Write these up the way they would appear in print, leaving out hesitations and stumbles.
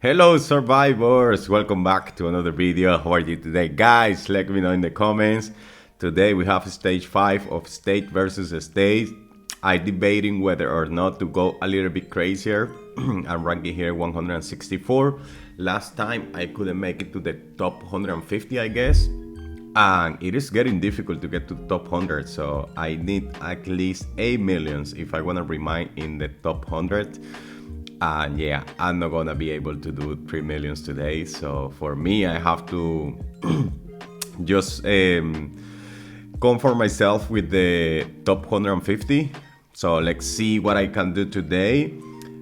Hello survivors, welcome back to another video. How are you today, guys? Let me know in the comments. Today we have stage 5 of state versus state. I'm debating whether or not to go a little bit crazier. I'm ranking here 164. Last time I couldn't make it to the top 150, I guess, and it is getting difficult to get to top 100, so I need at least 8 millions if I want to remain in the top 100. And yeah, I'm not gonna be able to do 3 millions today, so for me I have to just comfort myself with the top 150. So let's see what I can do today.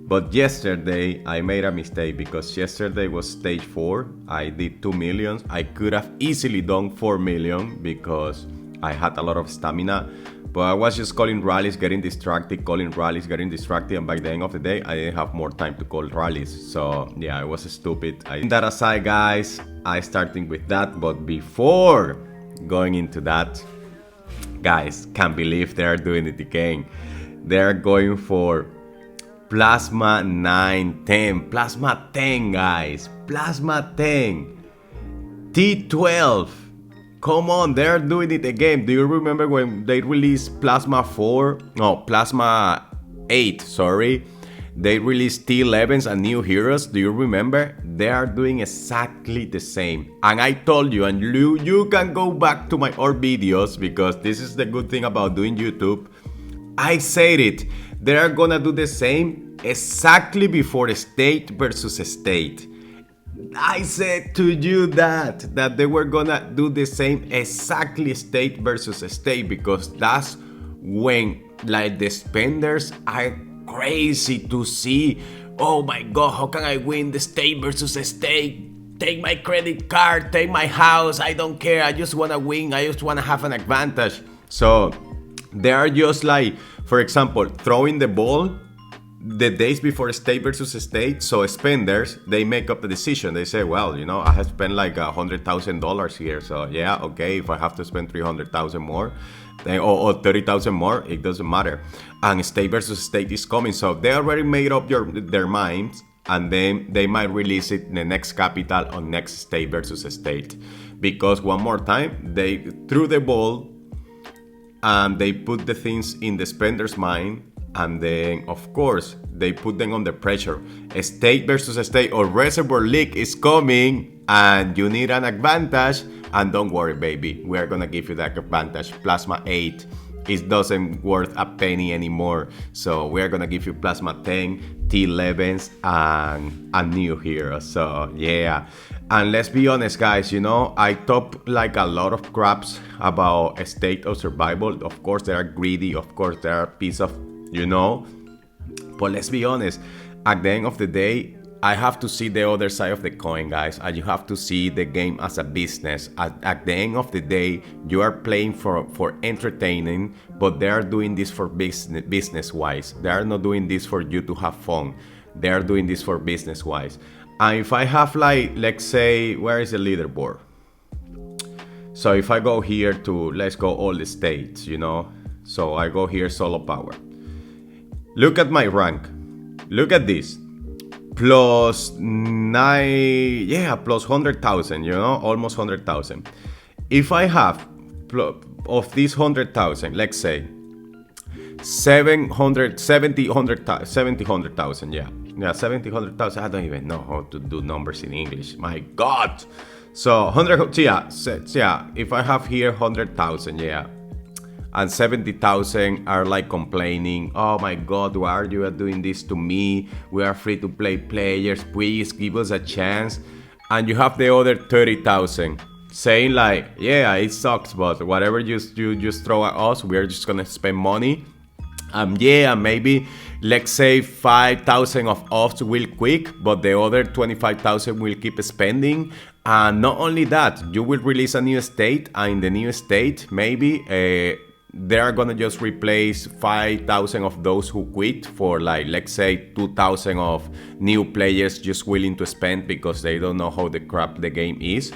But yesterday I made a mistake because yesterday was stage 4. I did 2 millions. I could have easily done 4 million because I had a lot of stamina. But I was just calling rallies, getting distracted, and by the end of the day, I didn't have more time to call rallies. So yeah, I was stupid. That aside, guys, I starting with that. But before going into that, guys, can't believe they're doing it again. They're going for Plasma 910. Plasma 10, guys. Plasma 10. T12. Come on, they're doing it again. Do you remember when they released Plasma 4? No, Plasma 8, sorry. They released T11s and new heroes. Do you remember? They are doing exactly the same. And I told you, and you can go back to my old videos because this is the good thing about doing YouTube. I said it. They are gonna do the same exactly before state versus state. I said to you that they were gonna do the same exactly state versus state because that's when like the spenders are crazy to see, oh my god, how can I win the state versus state? Take my credit card, take my house, I don't care, I just wanna win, I just wanna have an advantage. So they are just like, for example, throwing the ball the days before state versus state. So spenders, they make up the decision. They say, well, you know, I have spent like $100,000 here, so yeah, okay, if I have to spend 300,000 more then, or 30,000 more, it doesn't matter. And state versus state is coming, so they already made up their minds, and then they might release it in the next capital on next state versus state, because one more time they threw the ball and they put the things in the spender's mind. And then, of course, they put them under pressure. State versus state or reservoir league is coming, and you need an advantage. And don't worry, baby, we are gonna give you that advantage. Plasma 8, it doesn't worth a penny anymore. So we are gonna give you Plasma 10, T11s, and new heroes. So yeah. And let's be honest, guys, you know, I talk like a lot of craps about a state of survival. Of course, they are greedy. Of course, they are a piece of, you know, but let's be honest, at the end of the day, I have to see the other side of the coin, guys, and you have to see the game as a business. At the end of the day, you are playing for entertaining, but they are doing this for business wise. They are not doing this for you to have fun. They are doing this for business wise. And if I have, like, let's say, where is the leaderboard? So if I go here to, let's go all the states, you know, so I go here, solo power. Look at my rank. Look at this. Plus 9, yeah, plus 100,000, you know, almost 100,000. If I have, of these 100,000, let's say, 700,000, yeah. Yeah, 700,000, I don't even know how to do numbers in English. My God. So, 100, yeah, if I have here 100,000, yeah. And 70,000 are like complaining, oh my god, why are you doing this to me? We are free to play players, please give us a chance. And you have the other 30,000 saying like, yeah, it sucks, but whatever you just throw at us, we're just gonna spend money. Yeah, maybe let's say 5,000 of us will quit, but the other 25,000 will keep spending. And not only that, you will release a new state, and in the new state, maybe they are gonna just replace 5,000 of those who quit for, like, let's say 2,000 of new players just willing to spend because they don't know how the crap the game is.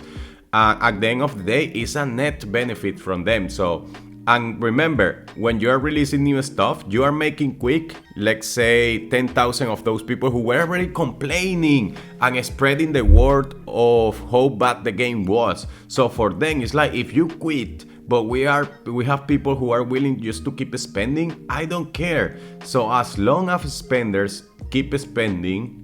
At the end of the day, it's a net benefit from them. So And remember, when you are releasing new stuff, you are making quick, let's say 10,000 of those people who were already complaining and spreading the word of how bad the game was. So for them, it's like, if you quit, but we have people who are willing just to keep spending, I don't care. So as long as spenders keep spending,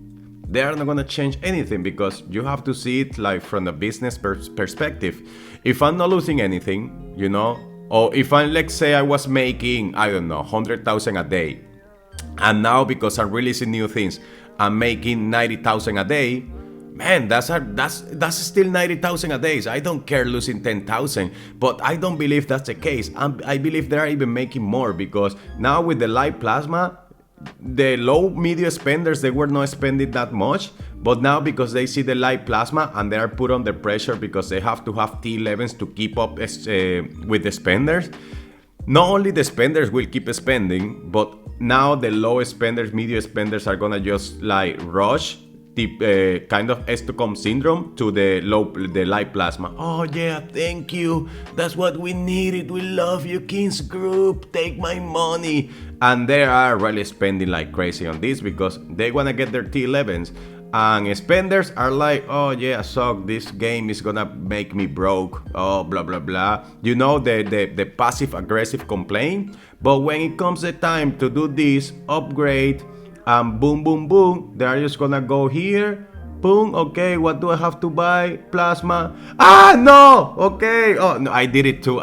they are not going to change anything, because you have to see it like from the business perspective. If I'm not losing anything, you know, or if I'm, let's say I was making, I don't know, 100,000 a day, and now because I'm releasing new things, I'm making 90,000 a day, man, that's still 90,000 a day. So I don't care losing 10,000, but I don't believe that's the case. I believe they're even making more, because now with the live plasma, the low media spenders, they were not spending that much, but now because they see the live plasma and they are put under pressure because they have to have T11s to keep up with the spenders, not only the spenders will keep spending, but now the low spenders, media spenders are gonna just like rush the kind of Stockholm syndrome to the live plasma. Oh yeah, thank you. That's what we needed. We love you, Kings Group. Take my money. And they are really spending like crazy on this because they wanna get their T11s. And spenders are like, oh yeah, suck, this game is gonna make me broke. Oh, blah blah blah. You know, the passive aggressive complaint. But when it comes the time to do this upgrade, and boom, boom, boom, they're just gonna go here, boom, okay, what do I have to buy? Plasma. Ah, no, okay. Oh, no, I did it too,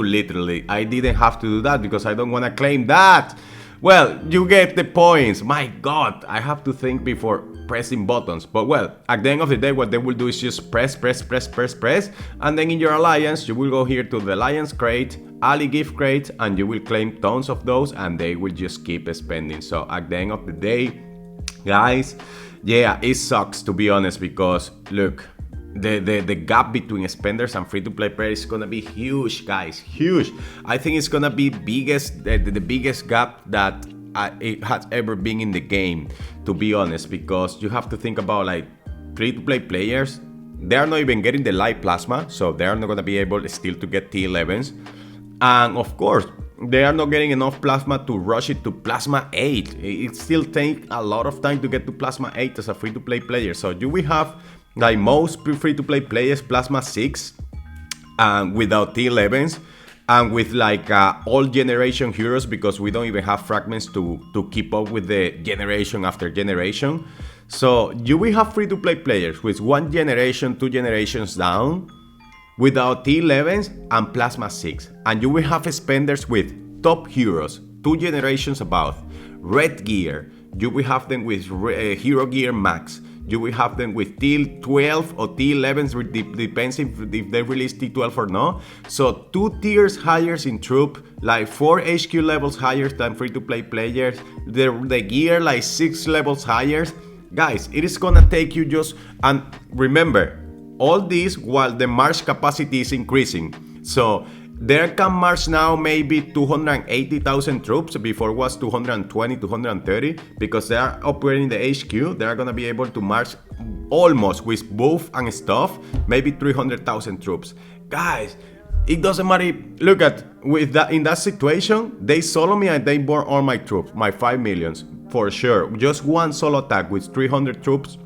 literally. I didn't have to do that because I don't wanna claim that. Well, you get the points. My God, I have to think before pressing buttons. But well, at the end of the day, what they will do is just press. And then in your alliance, you will go here to the alliance crate, Ali gift crate, and you will claim tons of those, and they will just keep spending. So at the end of the day, guys, yeah, it sucks to be honest, because look, the gap between spenders and free-to-play players is gonna be huge, guys, huge. I think it's gonna be the biggest gap that it has ever been in the game, to be honest, because you have to think about like free-to-play players. They are not even getting the live plasma, so they are not gonna be able still to get T11s. And of course, they are not getting enough plasma to rush it to plasma 8. It still takes a lot of time to get to plasma 8 as a free-to-play player. So you will have, like most free-to-play players, plasma 6 without T11s, and with like all generation heroes, because we don't even have fragments to keep up with the generation after generation. So you will have free-to-play players with 1 generation, 2 generations down, without T11s and plasma 6, and you will have spenders with top heroes 2 generations above, red gear. You will have them with hero gear max. You will have them with T12 or T11s, depends if they release T12 or not. So 2 tiers higher in troop, like 4 HQ levels higher than free-to-play players. The gear like 6 levels higher. Guys, it is gonna take you just, and remember, all this while the march capacity is increasing. So there can march now maybe 280,000 troops. Before it was 220, 230, because they are operating the HQ. They are gonna be able to march almost with buff and stuff, maybe 300,000 troops. Guys, it doesn't matter. Look at, with that, in that situation, they solo me and they burn all my troops, my 5 millions for sure. Just one solo attack with 300 troops.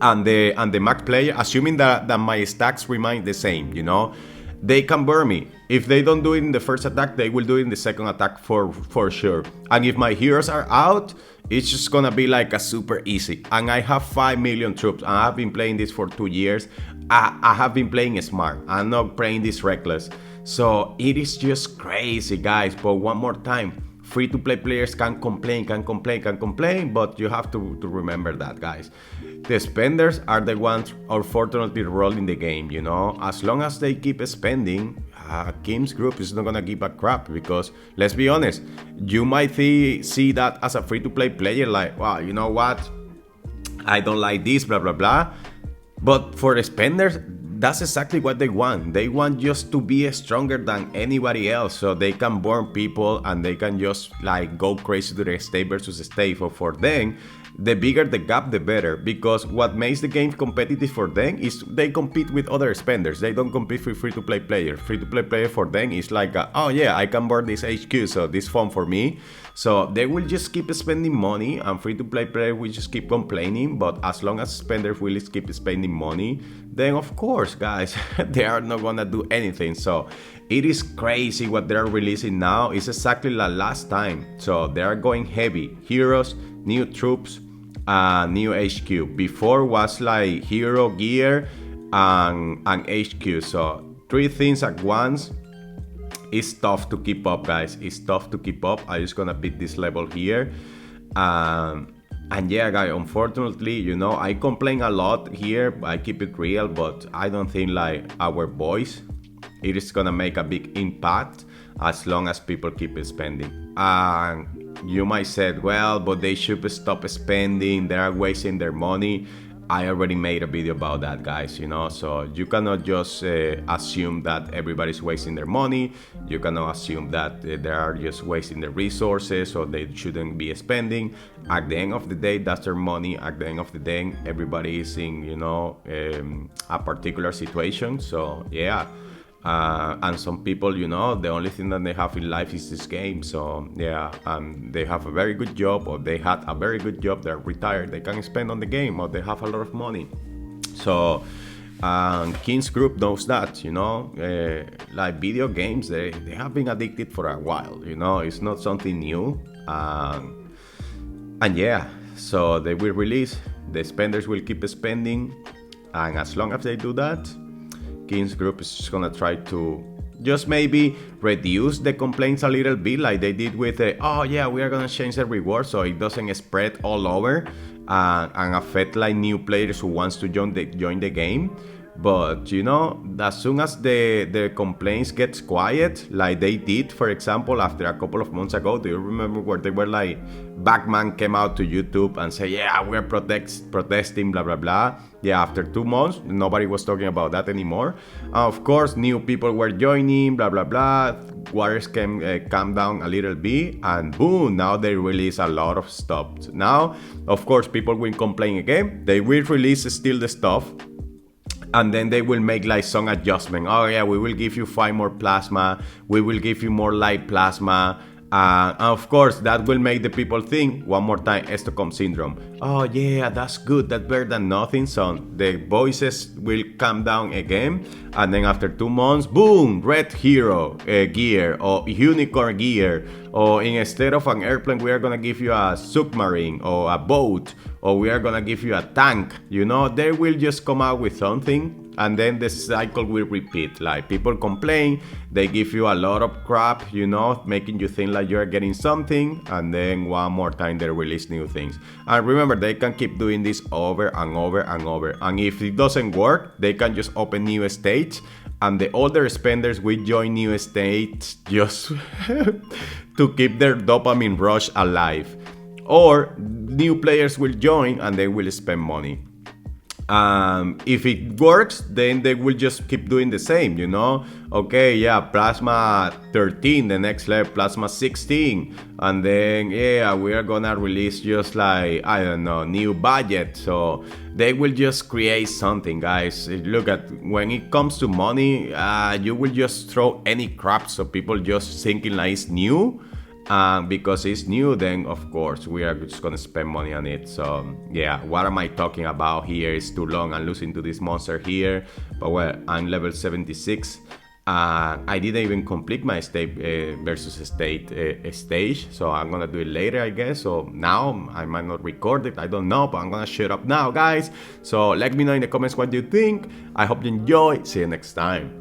And the max player, assuming that my stacks remain the same, you know, they can burn me. If they don't do it in the first attack, they will do it in the second attack for sure. And if my heroes are out, it's just gonna be like a super easy. And I have 5 million troops, and I have been playing this for 2 years. I have been playing smart. I'm not playing this reckless. So it is just crazy, guys. But one more time, free-to-play players can complain, but you have to remember that, guys. The spenders are the ones, unfortunately, rolling the game, you know. As long as they keep spending, Kim's group is not gonna give a crap, because, let's be honest, you might see that as a free-to-play player, like, wow, you know what, I don't like this, blah, blah, blah. But for the spenders, that's exactly what they want. They want just to be stronger than anybody else, so they can burn people and they can just like go crazy to the state versus state. For them, the bigger the gap, the better. Because what makes the game competitive for them is they compete with other spenders. They don't compete with free-to-play players. Free-to-play player for them is like, oh yeah, I can board this HQ, so this fun for me. So they will just keep spending money, and free-to-play players will just keep complaining. But as long as spenders will keep spending money, then of course, guys, they are not gonna do anything. So it is crazy what they are releasing now. It's exactly like last time. So they are going heavy. Heroes, new troops, new HQ. Before was like hero gear and HQ. So 3 things at once. It's tough to keep up, guys. It's tough to keep up. I'm just gonna beat this level here. And yeah, guys, unfortunately, you know, I complain a lot here. I keep it real, but I don't think like our voice, it is gonna make a big impact as long as people keep spending. And you might say, well, but they should stop spending. They are wasting their money. I already made a video about that, guys, you know, so you cannot just assume that everybody's wasting their money. You cannot assume that they are just wasting their resources or they shouldn't be spending. At the end of the day, that's their money. At the end of the day, everybody is in, you know, a particular situation. So yeah. And some people, you know, the only thing that they have in life is this game. So yeah, they have a very good job, or they had a very good job, they're retired, they can spend on the game, or they have a lot of money. So King's Group knows that, you know, like video games, they have been addicted for a while, you know, it's not something new. And yeah, so they will release, the spenders will keep spending, and as long as they do that, King's Group is just gonna try to just maybe reduce the complaints a little bit, like they did with oh yeah, we are gonna change the reward so it doesn't spread all over and affect like new players who wants to join the game. But you know, as soon as the complaints gets quiet, like they did, for example, after a couple of months ago, do you remember where they were like, Batman came out to YouTube and said, yeah, we're protesting, blah, blah, blah. Yeah, after 2 months, nobody was talking about that anymore. Of course, new people were joining, blah, blah, blah. Waters came calm down a little bit, and boom, now they release a lot of stuff. Now, of course, people will complain again. They will release still the stuff, and then they will make like some adjustment. Oh yeah, we will give you 5 more plasma, we will give you more light plasma, and of course that will make the people think one more time, Stockholm syndrome. Oh yeah, that's good, that's better than nothing. So the voices will calm down again, and then after 2 months, boom, red hero gear, or unicorn gear, or instead of an airplane we are gonna give you a submarine or a boat, or we are gonna give you a tank. You know, they will just come out with something, and then the cycle will repeat. Like people complain, they give you a lot of crap, you know, making you think like you're getting something, and then one more time they release new things. And remember, they can keep doing this over and over and over, and if it doesn't work, they can just open new states, and the older spenders will join new states just to keep their dopamine rush alive. Or new players will join and they will spend money. If it works, then they will just keep doing the same, you know. Okay, yeah, plasma 13, the next level plasma 16, and then yeah, we are gonna release just like, I don't know, new budget. So they will just create something, guys. Look at, when it comes to money, you will just throw any crap, so people just thinking like it's new. Because it's new, then of course we are just gonna spend money on it. So yeah, what am I talking about here? It's too long. I'm losing to this monster here, but well, I'm level 76. I didn't even complete my state versus state stage, so I'm gonna do it later, I guess. So now I might not record it, I don't know, but I'm gonna shut up now, guys. So let me know in the comments what you think. I hope you enjoy. See you next time.